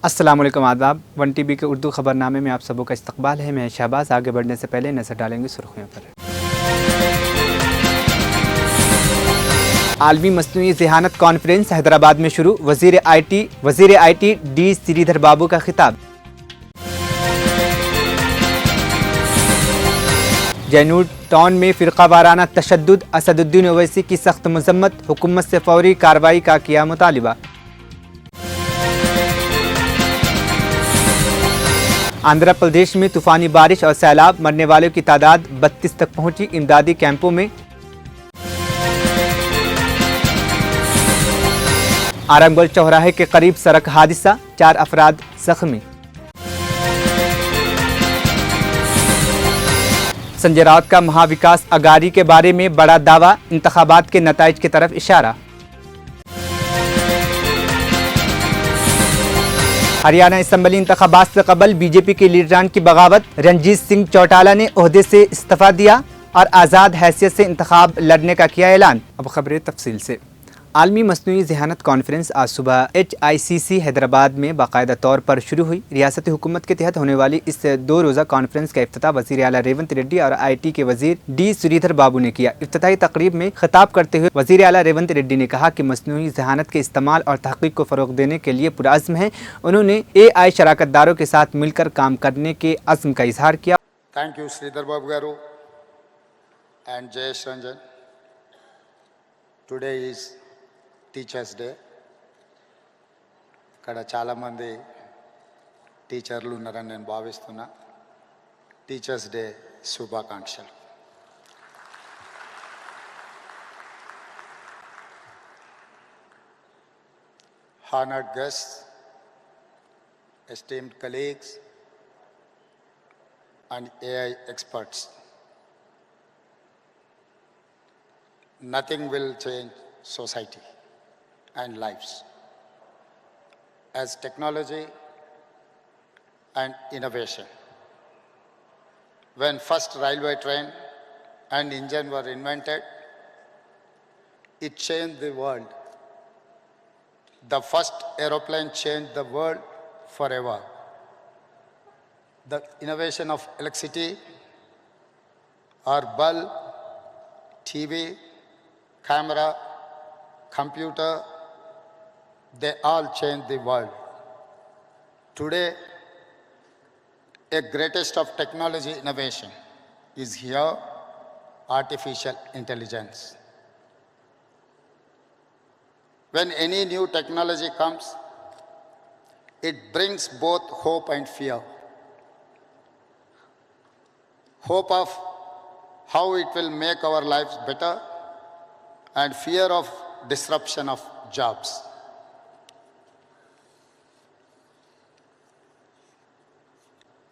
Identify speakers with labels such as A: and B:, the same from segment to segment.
A: अस्सलाम वालेकुम, आदाब। वन टीवी के उर्दू खबरनामे में आप सबों का इस्तकबाल है। मैं शहबाज। आगे बढ़ने से पहले नजर डालेंगे सुर्खियों पर। आलमी मसनूई ज़हानत कॉन्फ्रेंस हैदराबाद में शुरू। वज़ीर आई टी डी श्रीधर बाबू का खिताब। जैनूर टाउन में फ़िरका वाराना तशद्दुद, असदुद्दीन ओवैसी की सख्त मजम्मत। हुकूमत से फौरी कार्रवाई का किया मुतालिबा। आंध्र प्रदेश में तूफानी बारिश और सैलाब, मरने वालों की तादाद 32 तक पहुंची। इमदादी कैंपों में आरंगबल चौराहे के करीब सड़क हादसा, 4 अफराद जख्मी। संजय राउत का महाविकास अघाड़ी के बारे में बड़ा दावा, इंतखाबात के नताइज की तरफ इशारा। हरियाणा असम्बली इंतखाबात से कबल बीजेपी के लीडरान की बगावत, रणजीत सिंह चौटाला ने ओहदे से इस्तीफा दिया और आज़ाद हैसियत से इंतखाब लड़ने का किया ऐलान। अब खबरें तफसील से। आलमी मसनूई ज़हानत कॉन्फ्रेंस आज सुबह HICC हैदराबाद में बाकायदा तौर पर शुरू हुई। रियासती हुकूमत के तहत होने वाली इस 2 रोज़ा कॉन्फ्रेंस का इफ्तिताह वज़ीर आला रेवंत रेड्डी और IT के वज़ीर D श्रीधर बाबू ने किया। इफ्तिताही तकरीब में खिताब करते हुए वज़ीर आला रेवंत रेड्डी ने कहा कि मसनूई ज़हानत के इस्तेमाल और तहक़ीक़ को फ़रोग़ देने के लिए पुरअज़्म हैं। उन्होंने AI शराकतदारों के साथ मिलकर काम करने के अज़्म का इजहार किया।
B: Thank you Sridhar Babu garu and Jayesh Ranjan. Today is Teachers' Day. ఇక్కడ చాలామంది టీచర్లు ఉన్నారని నేను భావిస్తున్నా. టీచర్స్ డే శుభాకాంక్షలు. Honored guests, esteemed colleagues and AI experts, nothing will change society and lives as technology and innovation. When first railway train and engine were invented, it changed the world. The first aeroplane changed the world forever. The innovation of electricity or bulb, TV, camera, computer, they all change the world. Today, a greatest of technology innovation is here, artificial intelligence. When any new technology comes, it brings both hope and fear. Hope of how it will make our lives better and fear of disruption of jobs.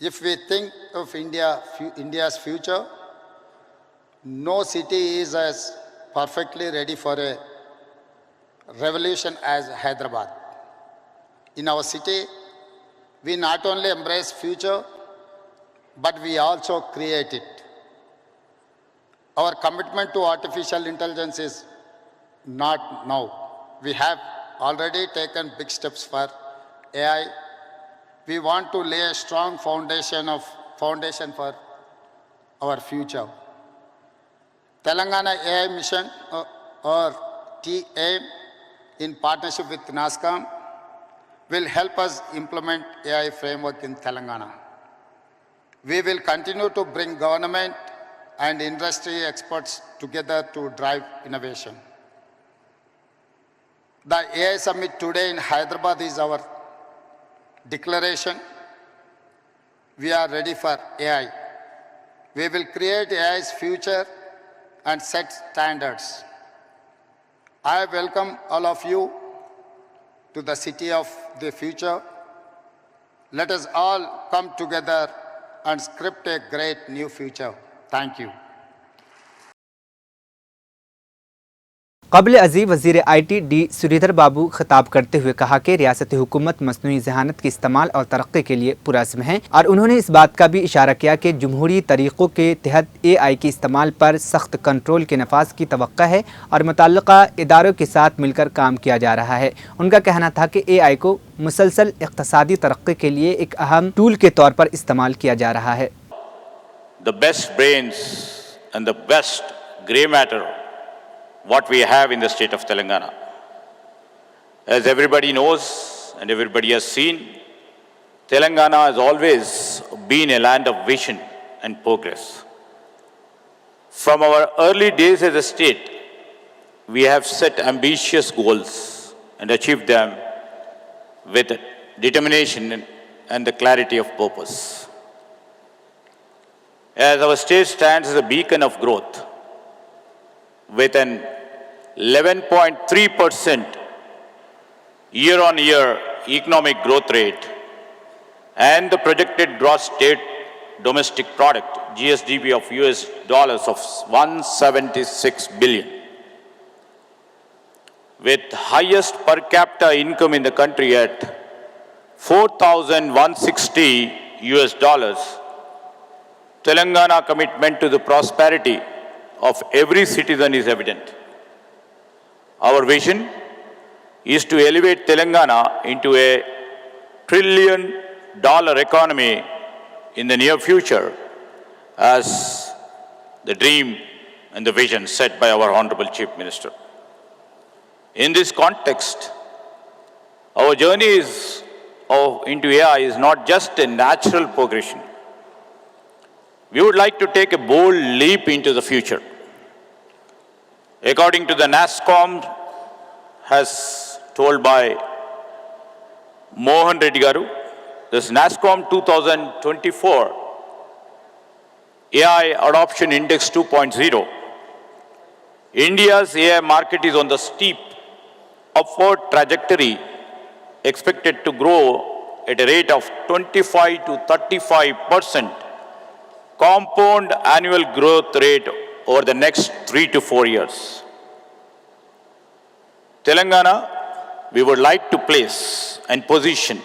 B: If we think of India's future, no city is as perfectly ready for a revolution as Hyderabad. In our city, we not only embrace future, but we also create it. Our commitment to artificial intelligence is not now. We have already taken big steps for AI. We want to lay a strong foundation for our future. Telangana AI Mission or TAIM in partnership with NASCOM will help us implement AI framework in Telangana. We will continue to bring government and industry experts together to drive innovation. The AI Summit today in Hyderabad is our declaration. We are ready for AI. We will create AI's future and set standards. I welcome all of you to the city of the future. Let us all come together and script a great new future. Thank you.
A: क़ब्ल अज़ीज़ वज़ीर IT D Surendra बाबू खिताब करते हुए कहा कि रियासती हुकूमत मसनूई ज़हानत के इस्तेमाल और तरक्की के लिए पुरज़्म है और उन्होंने इस बात का भी इशारा किया कि जमहूरी तरीक़ों के तहत AI के इस्तेमाल पर सख्त कंट्रोल के नफाज की तवक्को है और मुतल्लिक़ा इदारों के साथ मिलकर काम किया जा रहा है। उनका कहना था कि AI को मुसलसल इक़्तिसादी तरक्की के लिए एक अहम टूल के तौर पर इस्तेमाल किया जा रहा है।
C: The best brains and the best grey matter what we have in the state of Telangana. As everybody knows and everybody has seen, Telangana has always been a land of vision and progress. From our early days as a state, we have set ambitious goals and achieved them with determination and the clarity of purpose. As our state stands as a beacon of growth, with an 11.3% year-on-year economic growth rate and the projected gross state domestic product GSDP of US dollars of 176 billion, with highest per capita income in the country at 4,160 US dollars, Telangana commitment to the prosperity of every citizen is evident. Our vision is to elevate Telangana into a $1 trillion economy in the near future as the dream and the vision set by our Honorable Chief Minister. In this context, our journey into AI is not just a natural progression. We would like to take a bold leap into the future. According to the NASSCOM, as told by Mohan Reddy Garu, this NASSCOM 2024 AI Adoption Index 2.0, India's AI market is on the steep upward trajectory, expected to grow at a rate of 25 to 35% compound annual growth rate over the next 3 to 4 years. Telangana, we would like to place and position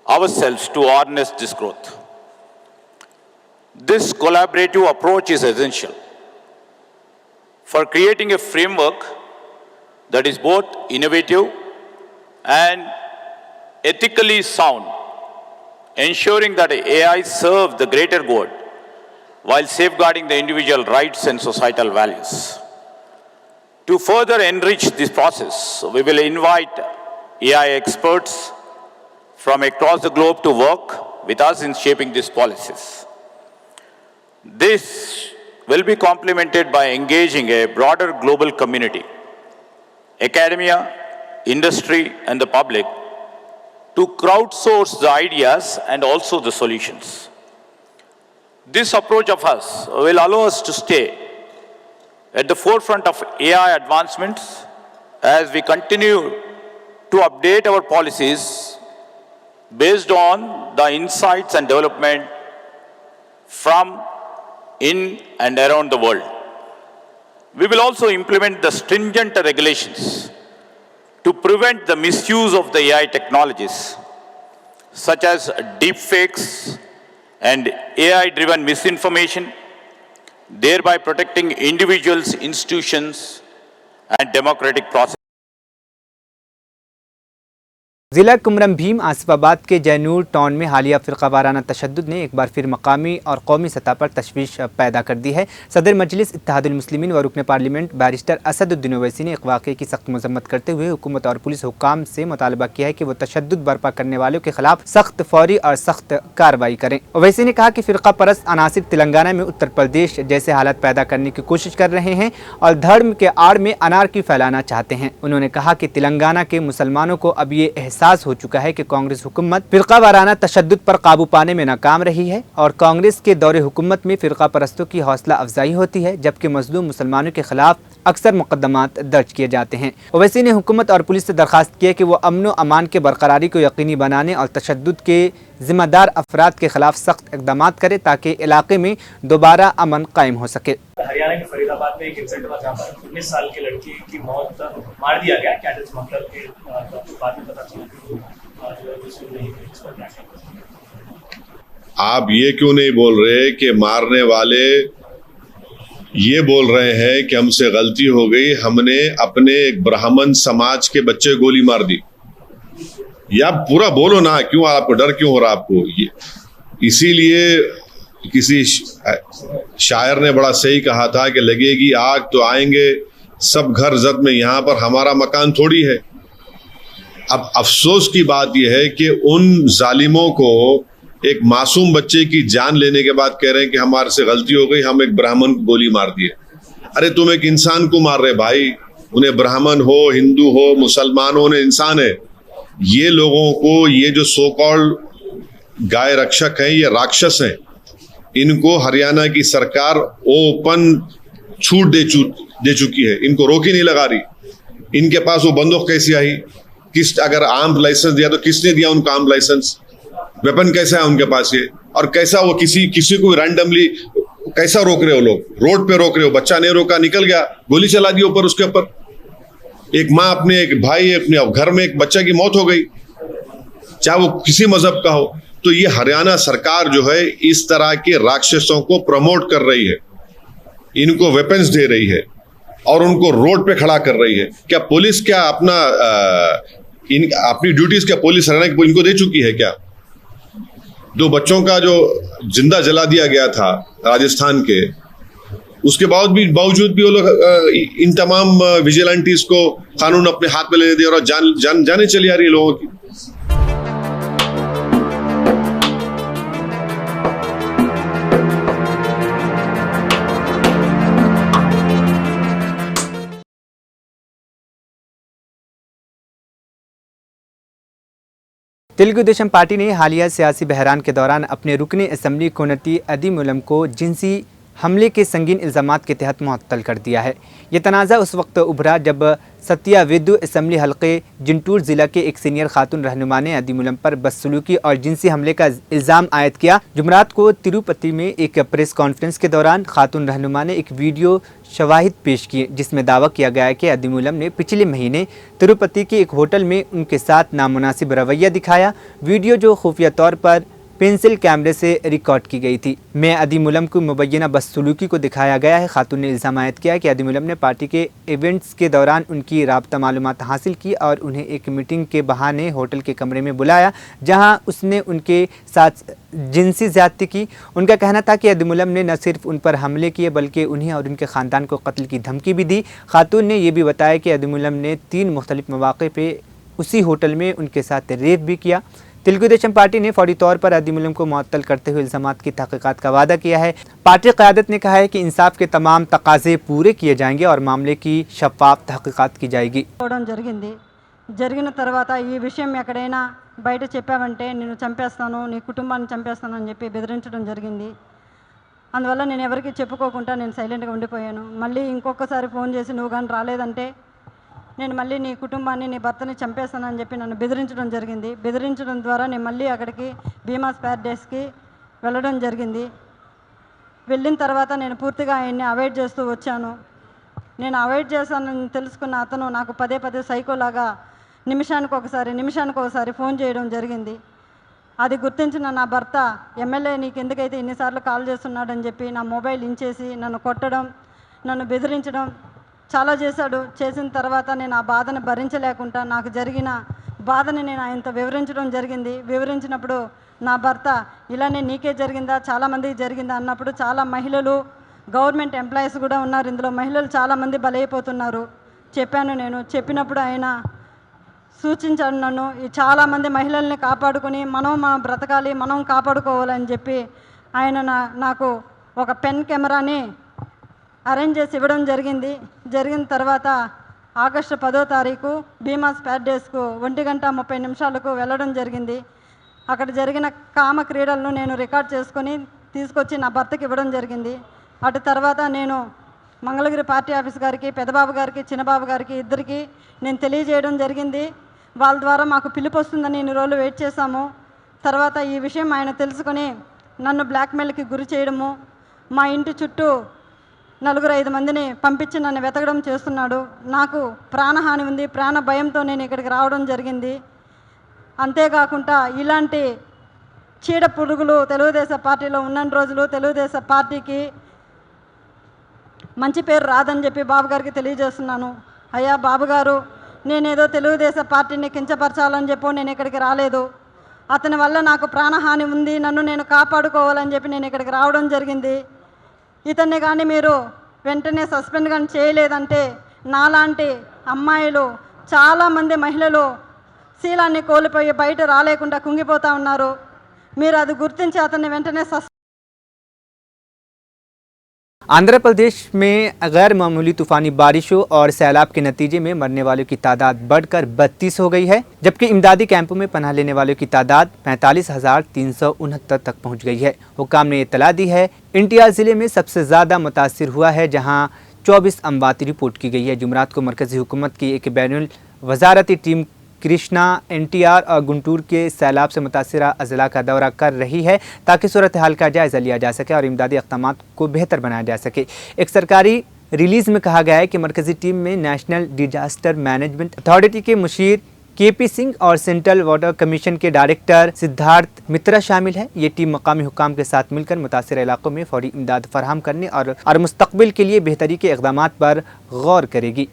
C: ourselves to harness this growth. This collaborative approach is essential for creating a framework that is both innovative and ethically sound, ensuring that AI serves the greater good while safeguarding the individual rights and societal values. To further enrich this process, we will invite AI experts from across the globe to work with us in shaping these policies. This will be complemented by engaging a broader global community, academia, industry, and the public to crowdsource the ideas and also the solutions. This approach of us will allow us to stay at the forefront of AI advancements as we continue to update our policies based on the insights and development from in and around the world. We will also implement the stringent regulations to prevent the misuse of the AI technologies, such as deepfakes and AI-driven misinformation, thereby protecting individuals, institutions, and democratic processes.
A: ज़िला कुमरम भीम आसिफाबाद के Jainoor town में हालिया फ़िरक़ा वाराना तशद्दुद ने एक बार फिर मकामी और कौमी सतह पर तशवीश पैदा कर दी है। सदर मजलिस इत्तेहादुल मुस्लिमीन व रुकन पार्लियामेंट बैरिस्टर असदुद्दीन ओवैसी ने एक वाक़े की सख्त मज़म्मत करते हुए हुकूमत और पुलिस हुक्काम से मुतालबा किया है कि वो तशद्दुद बर्पा करने वालों के खिलाफ सख्त, फौरी और सख्त कार्रवाई करें। ओवैसी ने कहा कि फ़िरक़ा परस्त अनासिर तेलंगाना में उत्तर प्रदेश जैसे हालात पैदा करने की कोशिश कर रहे हैं और धर्म के आड़ में अनारकी फैलाना चाहते हैं। उन्होंने कहा कि तेलंगाना के मुसलमानों को अब ये एहसास हो चुका है कि कांग्रेस हुकूमत फिरका वाराना तशद्दुद पर काबू पाने में नाकाम रही है और कांग्रेस के दौरे हुकूमत में फिरका परस्तों की हौसला अफजाई होती है, जबकि मजलूम मुसलमानों के खिलाफ अक्सर मुकदमात दर्ज किए जाते हैं। ओवैसी ने हुकूमत और पुलिस से दरखास्त की है कि वो अमन व अमान के बरकरारी को यकीनी बनाने और तशद्दुद के जिम्मेदार अफराद के खिलाफ सख्त इकदाम करे ताकि इलाके में दोबारा अमन कायम हो सके।
D: हरियाणा के फरीदाबाद में एक इंसिडेंट हुआ जहाँ पर 19 साल की लड़की की मौत मार दिया गया कैटल स्मगलर के बाद में पता चला।
E: आप ये क्यों नहीं बोल रहे कि मारने वाले ये बोल रहे हैं कि हमसे गलती हो गई, हमने अपने एक ब्राह्मण समाज के बच्चे गोली मार दी? या पूरा बोलो ना, क्यों आपको डर क्यों हो रहा आपको? ये इसीलिए किसी शायर ने बड़ा सही कहा था कि लगेगी आग तो आएंगे सब घर जद में, यहाँ पर हमारा मकान थोड़ी है। अब अफसोस की बात यह है कि उन जालिमों को एक मासूम बच्चे की जान लेने के बाद कह रहे हैं कि हमारे से गलती हो गई, हम एक ब्राह्मण को गोली मार दिए। अरे तुम एक इंसान को मार रहे भाई, उन्हें ब्राह्मण हो, हिंदू हो, मुसलमान हो, उन्हें इंसान है। ये लोगों को, ये जो सो कॉल्ड गाय रक्षक हैं, ये राक्षस हैं। इनको हरियाणा की सरकार ओपन छूट दे चुकी है, इनको रोक ही नहीं लगा रही। इनके पास वो बंदूक कैसी आई? अगर आर्म लाइसेंस दिया तो किसने दिया उनको आर्म लाइसेंस? वेपन कैसा है उनके पास ये? और कैसा वो किसी को रैंडमली कैसा रोक रहे हो? लोग रोड पे रोक रहे हो, बच्चा नहीं रोका, निकल गया, गोली चला दी ऊपर उसके ऊपर। एक माँ अपने एक भाई अपने घर में एक बच्चा की मौत हो गई, चाहे वो किसी मजहब का हो। तो ये हरियाणा सरकार जो है इस तरह के राक्षसों को प्रमोट कर रही है, इनको वेपन्स दे रही है और उनको रोड पे खड़ा कर रही है। क्या पुलिस क्या अपनी ड्यूटीज क्या पुलिस हरियाणा की इनको दे चुकी है क्या? 2 बच्चों का जो जिंदा जला दिया गया था राजस्थान के, उसके बावजूद भी वो लोग इन तमाम विजिलेंटीज को कानून अपने हाथ में लेने दे और जाने चली आ रही है लोगों की।
A: तेलुगु देशम पार्टी ने हालिया सियासी बहरान के दौरान अपने रुकने असम्बली कोनती अदीम उलम को जिनसी हमले के संगीन इल्ज़ामात के तहत मुअत्तल कर दिया है। ये तनाज़ा उस वक्त उभरा जब सत्यावेदु असम्बली हल्के जिंटूर ज़िला के एक सीनियर खातून रहनुमा ने अदीम उलम पर बदसलूकी और जिनसी हमले का इल्ज़ाम आयद किया। जुमरात को तिरुपति में एक प्रेस कॉन्फ्रेंस के दौरान खातून रहनुमा ने एक वीडियो शवाहिद पेश किए जिसमें दावा किया गया है कि अदीम उलम ने पिछले महीने तिरुपति के एक होटल में उनके साथ नामुनासिब रवैया दिखाया। वीडियो जो खुफिया तौर पर पेंसिल कैमरे से रिकॉर्ड की गई थी में अदीम उलम को मुबैना बदसलूकी को दिखाया गया है। खातून ने इल्ज़ाम आयद किया कि अदीम उलम ने पार्टी के इवेंट्स के दौरान उनकी राब्ता मालूमात हासिल की और उन्हें एक मीटिंग के बहाने होटल के कमरे में बुलाया जहां उसने उनके साथ जिनसी ज़्यादती की। उनका कहना था कि अदीम उलम ने न सिर्फ उन पर हमले किए बल्कि उन्हें और उनके ख़ानदान को कत्ल की धमकी भी दी। खातून ने यह भी बताया कि अदीम उलम ने 3 मुख्तलिफ मौक़े पर उसी होटल में उनके साथ रेप भी किया। तेलुगु देशम पार्टी ने फौरी तौर पर अदीम उलम को मुअत्तल करते हुए इल्ज़ामात की तहक़ीक़ात का वादा किया है। पार्टी क़यादत ने कहा है कि इंसाफ के तमाम तकाज़े पूरे किए जाएंगे और मामले की शफ़ाफ़ तहक़ीक़ात की जाएगी।
F: జరిగిన తర్వాత ఈ విషయం ఎక్కడైనా బయట చెప్పావంటే నిన్ను చంపేస్తాను, నీ కుటుంబాన్ని చంపేస్తాను అని చెప్పి బెదిరించడం జరిగింది. అందువల్ల నేను ఎవరికి చెప్పుకోకుండా నేను సైలెంట్గా ఉండిపోయాను. మళ్ళీ ఇంకొకసారి ఫోన్ చేసి నువ్వు కానీ రాలేదంటే నేను మళ్ళీ నీ కుటుంబాన్ని, నీ భర్తని చంపేస్తానని చెప్పి నన్ను బెదిరించడం జరిగింది. బెదిరించడం ద్వారా నేను మళ్ళీ అక్కడికి భీమా స్పేర్ డేస్కి వెళ్ళడం జరిగింది. వెళ్ళిన తర్వాత నేను పూర్తిగా ఆయన్ని అవాయిడ్ చేస్తూ వచ్చాను. నేను అవాయిడ్ చేశానని తెలుసుకున్న అతను నాకు పదే సైకోలాగా నిమిషానికి ఒకసారి ఫోన్ చేయడం జరిగింది. అది గుర్తించిన నా భర్త ఎమ్మెల్యే నీకు ఎందుకైతే ఇన్నిసార్లు కాల్ చేస్తున్నాడని చెప్పి నా మొబైల్ ఇంచేసి నన్ను కొట్టడం, నన్ను బెదిరించడం చాలా చేశాడు. చేసిన తర్వాత నేను ఆ బాధను భరించలేకుండా నాకు జరిగిన బాధని నేను ఆయనతో వివరించడం జరిగింది. వివరించినప్పుడు నా భర్త ఇలానే నీకే జరిగిందా, చాలామందికి జరిగిందా అన్నప్పుడు చాలా మహిళలు, గవర్నమెంట్ ఎంప్లాయీస్ కూడా ఉన్నారు ఇందులో, మహిళలు చాలామంది బలైపోతున్నారు చెప్పాను. నేను చెప్పినప్పుడు ఆయన సూచించాడు నన్ను ఈ చాలామంది మహిళల్ని కాపాడుకొని మనం బ్రతకాలి, మనం కాపాడుకోవాలని చెప్పి ఆయన నాకు ఒక పెన్ కెమెరాని అరేంజ్ చేసి ఇవ్వడం జరిగింది. జరిగిన తర్వాత ఆగస్టు 10వ తారీఖు భీమా స్పేర్ డేస్కు 1:30 వెళ్ళడం జరిగింది. అక్కడ జరిగిన కామ క్రీడలను నేను రికార్డ్ చేసుకొని తీసుకొచ్చి నా భర్తకి ఇవ్వడం జరిగింది. అటు తర్వాత నేను మంగళగిరి పార్టీ ఆఫీస్ గారికి, పెద్దబాబు గారికి, చిన్నబాబు గారికి ఇద్దరికి నేను తెలియజేయడం జరిగింది. వాళ్ళ ద్వారా మాకు పిలుపు వస్తుందని ఇన్ని రోజులు వెయిట్ చేశాము. తర్వాత ఈ విషయం ఆయన తెలుసుకొని నన్ను బ్లాక్మెయిల్కి గురి చేయడము, మా ఇంటి చుట్టూ 4-5 మందిని పంపించి నన్ను వెతకడం చేస్తున్నాడు. నాకు ప్రాణహాని ఉంది, ప్రాణ భయంతో నేను ఇక్కడికి రావడం జరిగింది. అంతేకాకుండా ఇలాంటి చీడ పురుగులు తెలుగుదేశం పార్టీలో ఉన్న రోజులు తెలుగుదేశం పార్టీకి మంచి పేరు రాదని చెప్పి బాబు గారికి తెలియజేస్తున్నాను. అయ్యా బాబు గారు, నేనేదో తెలుగుదేశం పార్టీని కించపరచాలని చెప్పి నేను ఇక్కడికి రాలేదు. అతని వల్ల నాకు ప్రాణహాని ఉంది, నన్ను నేను కాపాడుకోవాలని చెప్పి నేను ఇక్కడికి రావడం జరిగింది. ఇతన్ని కానీ మీరు వెంటనే సస్పెండ్ కానీ చేయలేదంటే నాలాంటి అమ్మాయిలు చాలామంది మహిళలు శీలాన్ని కోల్పోయి బయట రాలేకుండా కుంగిపోతూ ఉన్నారు. మీరు అది గుర్తించి అతన్ని వెంటనే
A: आंध्र प्रदेश में गैर मामूली तूफानी बारिशों और सैलाब के नतीजे में मरने वालों की तादाद बढ़कर 32 हो गई है, जबकि इमदादी कैंपों में पनाह लेने वालों की तादाद 45,369 तक पहुंच गई है। हुक्काम ने इत्तला दी है एनटीआर जिले में सबसे ज़्यादा मुतासिर हुआ है, जहां 24 अमवाती रिपोर्ट की गई है। जुमरात को मरकज़ी हुकूमत की एक बैनुल वजारती टीम कृष्णा, एनटीआर और गुंटूर के सैलाब से मुतासरा अजला का दौरा कर रही है ताकि सूरत हाल का जायज़ा लिया जा सके और इमदादी इक़दामात को बेहतर बनाया जा सके। एक सरकारी रिलीज़ में कहा गया है कि मरकज़ी टीम में नेशनल डिजास्टर मैनेजमेंट अथॉरिटी के मुशीर केपी सिंह और सेंट्रल वाटर कमीशन के डायरेक्टर सिद्धार्थ मित्रा शामिल है। ये टीम मकामी हुक्काम के साथ मिलकर मुतासर इलाकों में फौरी इमदाद फराहम करने और मुस्तक़बिल के लिए बेहतरी के इक़दामात पर गौर करेगी।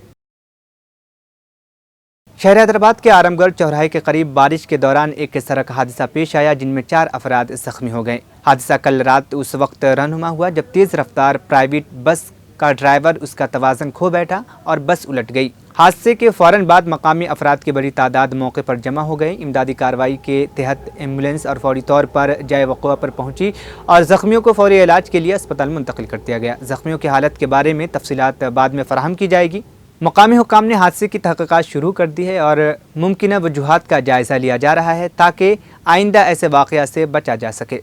A: शहर हैदराबाद के आरामगढ़ चौराहे के करीब बारिश के दौरान एक सड़क हादसा पेश आया, जिनमें 4 अफराद जख्मी हो गए। हादसा कल रात उस वक्त रहनुमा हुआ जब तेज़ रफ्तार प्राइवेट बस का ड्राइवर उसका तवाज़न खो बैठा और बस उलट गई। हादसे के फ़ौरन बाद मकामी अफराद की बड़ी तादाद मौके पर जमा हो गए। इमदादी कार्रवाई के तहत एम्बुलेंस और फौरी तौर पर जाए वक़ुआ पर पहुंची और ज़ख्मियों को फौरी इलाज के लिए अस्पताल मुंतकिल कर दिया गया। ज़ख्मियों की हालत के बारे में तफसीलात बाद में फ़राहम की जाएगी। मकामी हुक्काम ने हादसे की तहक़ीक़ात शुरू कर दी है और मुमकिन वजूहात का जायज़ा लिया जा रहा है ताकि आइंदा ऐसे वाक़या से बचा जा सके।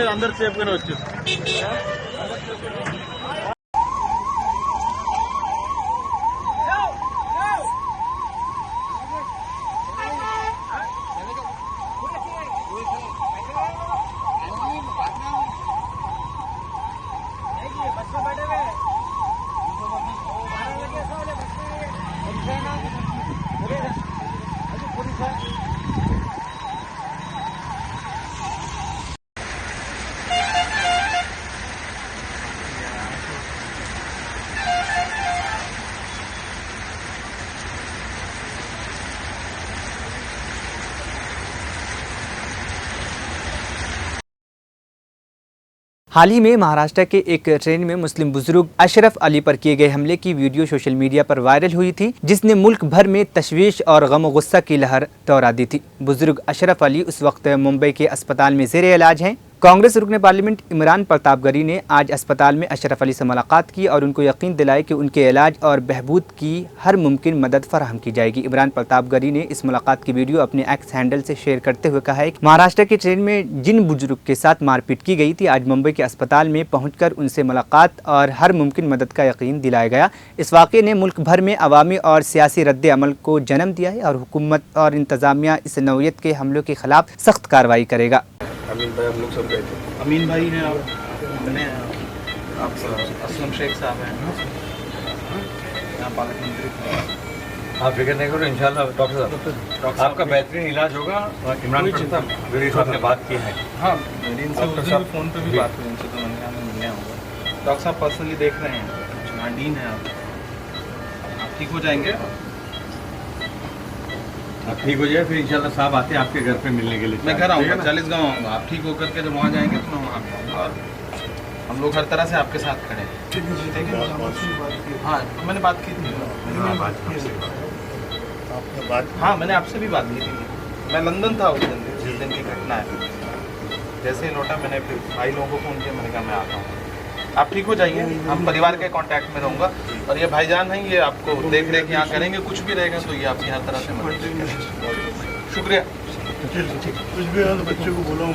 G: अंदर सेफ करने వచ్చి
A: हाल ही में महाराष्ट्र के एक ट्रेन में मुस्लिम बुजुर्ग अशरफ अली पर किए गए हमले की वीडियो सोशल मीडिया पर वायरल हुई थी, जिसने मुल्क भर में तशवीश और गम गुस्सा की लहर दौड़ा दी थी। बुजुर्ग अशरफ अली उस वक्त मुंबई के अस्पताल में ज़ेरे इलाज हैं। कांग्रेस रुकन पार्लियामेंट इमरान प्रतापगढ़ी ने आज अस्पताल में अशरफ अली से मुलाकात की और उनको यकीन दिलाया कि उनके इलाज और बहबूद की हर मुमकिन मदद फराहम की जाएगी। इमरान प्रतापगढ़ी ने इस मुलाकात की वीडियो अपने एक्स हैंडल से शेयर करते हुए कहा है कि महाराष्ट्र की ट्रेन में जिन बुजुर्ग के साथ मारपीट की गई थी, आज मुंबई के अस्पताल में पहुंचकर उनसे मुलाकात और हर मुमकिन मदद का यकीन दिलाया गया। इस वाक़े ने मुल्क भर में अवामी और सियासी रद्द अमल को जन्म दिया है और हुकूमत और इंतज़ामिया इस नौयत के हमलों के खिलाफ सख्त कार्रवाई करेगा।
G: अमीन भाई हम लोग सब गए थे। अमीन भाई हैं आप, बने आप असलम शेख साहब हैं यहाँ पालक मंत्री।
H: आप फिक्र नहीं करो, इंशाल्लाह डॉक्टर साहब आपका बेहतरीन इलाज होगा। इमरान साहब ने बात की है।
G: हाँ, मेरी इनसे उस दिन फ़ोन पे भी बात हुई उनसे, तो मैंने हमें मिलने होगा। डॉक्टर साहब पर्सनली देख रहे हैं, नाडीन है आप ठीक हो जाएंगे।
H: आप ठीक हो जाए फिर इंशाल्लाह साहब आते हैं आपके घर पे मिलने के लिए।
G: मैं घर आऊँगा, 40 गाँव आऊँगा। आप ठीक होकर के जब वहाँ जाएंगे तो मैं वहाँ आऊँगा और हम लोग हर तरह से आपके साथ खड़े हैं। हाँ, मैंने बात की थी। आपने बात? हाँ, मैंने आपसे भी बात की थी। मैं लंदन था उस दिन, जिस दिन की घटना है। जैसे ही लौटा मैंने फिर भाई लोगों को फ़ोन किया, मैंने कहा मैं आता हूँ, आप ठीक हो जाइए, हम परिवार के कांटेक्ट में रहूँगा और ये भाईजान हैं, ये आपको देख रेख यहाँ करेंगे, कुछ भी रहेगा तो ये आपकी हर तरह से मदद करेंगे। शुक्रिया। कुछ भी है तो बच्चे को बोला।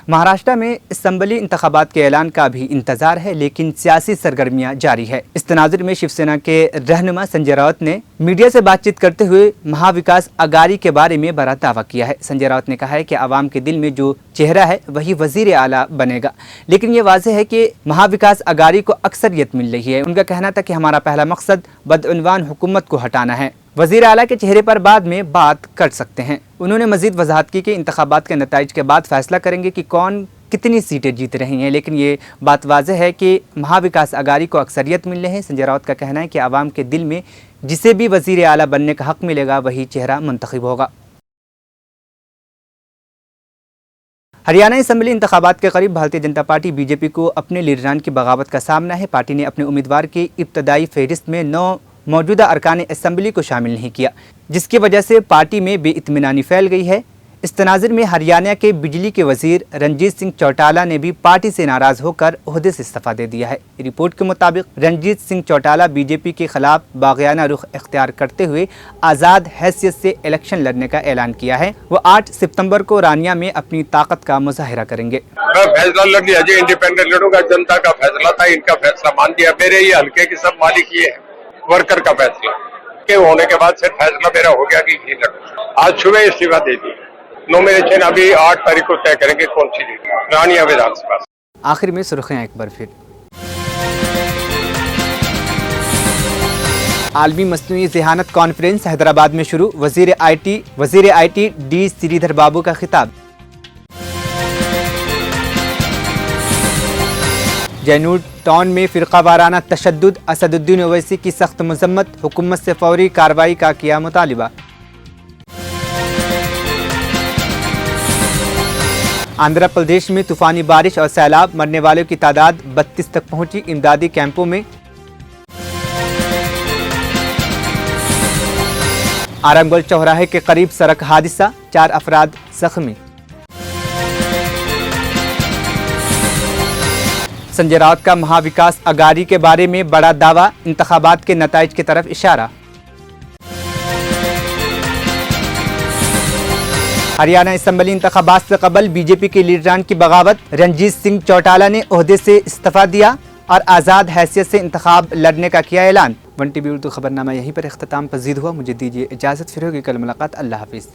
A: महाराष्ट्र में असम्बली इंतखाबात के ऐलान का भी इंतजार है, लेकिन सियासी सरगर्मियां जारी है। इस तनाजुर में शिवसेना के रहनुमा संजय राउत ने मीडिया से बातचीत करते हुए महाविकास अगाड़ी के बारे में बड़ा दावा किया है। संजय राउत ने कहा है कि आवाम के दिल में जो चेहरा है वही वजीर आला बनेगा, लेकिन ये वाज़ेह है कि महाविकास अगाड़ी को अक्सरियत मिल रही है। उनका कहना था कि हमारा पहला मकसद बदउनवान हुकूमत को हटाना है, वजीर आला के चेहरे पर बाद में बात कर सकते हैं। उन्होंने मजीद वजाहत की कि इंतखाबात के नताइज के बाद फैसला करेंगे कि कौन कितनी सीटें जीत रही हैं, लेकिन ये बात वाज़ेह है कि महाविकास अगाड़ी को अक्सरियत मिल रही है। संजय राउत का कहना है कि आवाम के दिल में जिसे भी वजीर आला बनने का हक मिलेगा वही चेहरा मुंतखब होगा। हरियाणा असम्बली इंतखाबात के करीब भारतीय जनता पार्टी बीजेपी को अपने लीडरान की बगावत का सामना है। पार्टी ने अपने उम्मीदवार की इब्तदाई फहरिस्त में 9 मौजूदा अरकान असम्बली को शामिल नहीं किया, जिसकी वजह से पार्टी में बेइत्मीनानी फैल गई है। इस तनाज़ुर में हरियाणा के बिजली के वजीर रणजीत सिंह चौटाला ने भी पार्टी से नाराज़ होकर ओहदे से इस्तीफा दे दिया है। रिपोर्ट के मुताबिक रणजीत सिंह चौटाला बीजेपी के खिलाफ बाग़ियाना रुख इख्तियार करते हुए आज़ाद हैसियत से इलेक्शन लड़ने का ऐलान किया है। वो 8 सितंबर को रानिया में अपनी ताकत का मुजाहिरा करेंगे।
I: मैं फैसला लड़ लिया जी, इंडिपेंडेंट लड़ूंगा। जनता का फैसला था, इनका फैसला मान दिया। मेरे ये हल्के के सब मालिक ये है, वर्कर का फैसला के होने के बाद से फैसला मेरा हो गया कि ये लड़ूं। आज सुबह इस्तीफा दे दी। नॉमिनेशन अभी 8 तारीख को तय करेंगे कौन सी रानिया विधानसभा।
A: आखिर में सुर्खियां एक बार फिर। आलमी मसनूई ज़हानत कॉन्फ्रेंस हैदराबाद में शुरू। वजीर आईटी डी श्रीधर बाबू का खिताब। जैनूर टाउन में फ़िरका वाराना तशद्दुद, असदुद्दीन ओवैसी की सख्त मजम्मत, हुकूमत से फौरी कार्रवाई का किया मुतालिबा। आंध्र प्रदेश में तूफानी बारिश और सैलाब, मरने वालों की तादाद 32 तक पहुंची। इमदादी कैंपों में आरामगढ़ चौराहे के करीब सड़क हादसा, 4 अफराद जख्मी। संजय राउत का महाविकास अगाड़ी के बारे में बड़ा दावा, इंतखाबात के नताइज की तरफ इशारा। हरियाणा असम्बली इंतखाबात से कबल बीजेपी के लीडरान की बगावत, रणजीत सिंह चौटाला ने ओहदे से इस्तीफा दिया और आज़ाद हैसियत से इंतखाब लड़ने का किया ऐलान। 1 TV उर्दू खबरनामा यहीं पर इख्तिताम पजीद हुआ। मुझे दीजिए इजाज़त, फिर होगी कल मुलाकात। अल्लाह हाफिज़।